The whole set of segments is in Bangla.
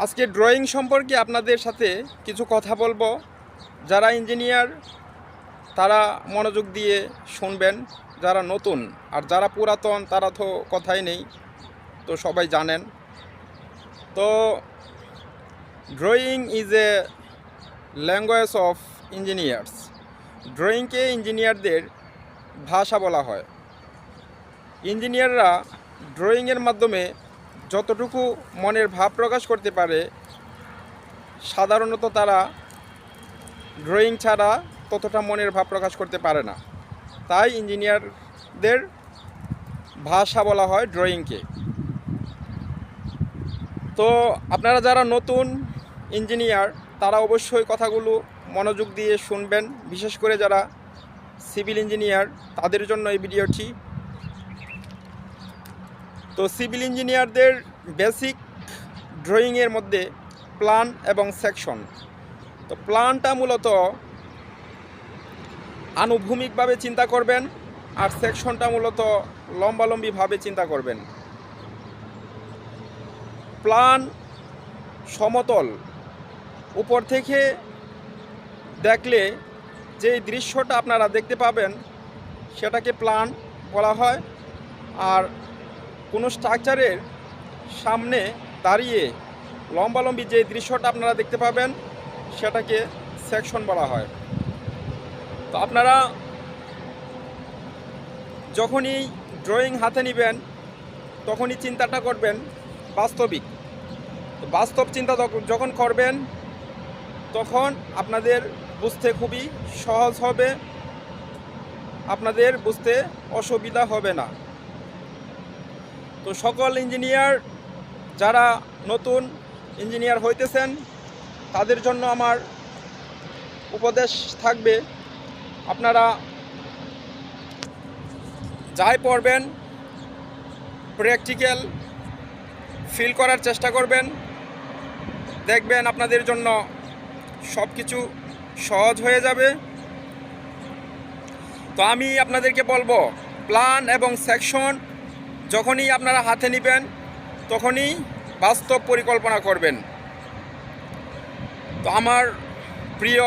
আজকে ড্রয়িং সম্পর্কে আপনাদের সাথে কিছু কথা বলবো। যারা ইঞ্জিনিয়ার তারা মনোযোগ দিয়ে শুনবেন, যারা নতুন আর যারা পুরাতন তারা তো কথাই নেই, তো সবাই জানেন। তো drawing is a language of engineers. ড্রয়িংকে ইঞ্জিনিয়ারদের ভাষা বলা হয়। ইঞ্জিনিয়াররা ড্রয়িংয়ের মাধ্যমে যতটুকু মনের ভাব প্রকাশ করতে পারে, সাধারণত তারা ড্রয়িং ছাড়া ততটা মনের ভাব প্রকাশ করতে পারে না। তাই ইঞ্জিনিয়ারদের ভাষা বলা হয় ড্রয়িংকে। তো আপনারা যারা নতুন ইঞ্জিনিয়ার তারা অবশ্যই কথাগুলো মনোযোগ দিয়ে শুনবেন, বিশেষ করে যারা সিভিল ইঞ্জিনিয়ার তাদের জন্য এই ভিডিওটি। তো সিভিল ইঞ্জিনিয়ারদের বেসিক ড্রয়িংয়ের মধ্যে প্ল্যান এবং সেকশন। তো প্ল্যানটা মূলত আনুভূমিকভাবে চিন্তা করবেন, আর সেকশনটা মূলত লম্বালম্বিভাবে চিন্তা করবেন। প্ল্যান সমতল উপর থেকে দেখলে যে দৃশ্যটা আপনারা দেখতে পাবেন সেটাকে প্ল্যান বলা হয়। আর কোনো স্ট্রাকচারের সামনে দাঁড়িয়ে লম্বালম্বি যে দৃশ্যটা আপনারা দেখতে পাবেন সেটাকে সেকশন বলা হয়। তো আপনারা যখনই ড্রয়িং হাতে নেবেন তখনই চিন্তাটা করবেন বাস্তবিক। বাস্তব চিন্তা যখন করবেন তখন আপনাদের বুঝতে খুবই সহজ হবে, আপনাদের বুঝতে অসুবিধা হবে না। তো সকল ইঞ্জিনিয়ার যারা নতুন ইঞ্জিনিয়ার হইতেছেন তাদের জন্য আমার উপদেশ থাকবে, আপনারা যাই পড়বেন প্র্যাকটিক্যাল ফিল করার চেষ্টা করবেন, দেখবেন আপনাদের জন্য সব কিছু সহজ হয়ে যাবে। তো আমি আপনাদেরকে বলবো, প্ল্যান এবং সেকশন যখনই আপনারা হাতে নেবেন তখনই বাস্তব পরিকল্পনা করবেন। তো আমার প্রিয়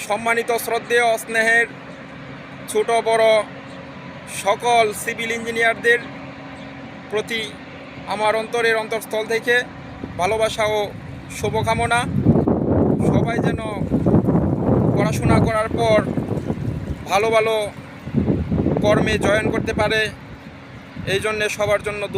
সম্মানিত শ্রদ্ধেয় স্নেহের ছোট বড় সকল সিভিল ইঞ্জিনিয়ারদের প্রতি আমার অন্তরের অন্তঃস্থল থেকে ভালোবাসা ও শুভকামনা। সবাই যেন পড়াশোনা করার পর ভালো ভালো কর্মে জয়েন করতে পারে, এই জন্যে সবার জন্য দোয়া।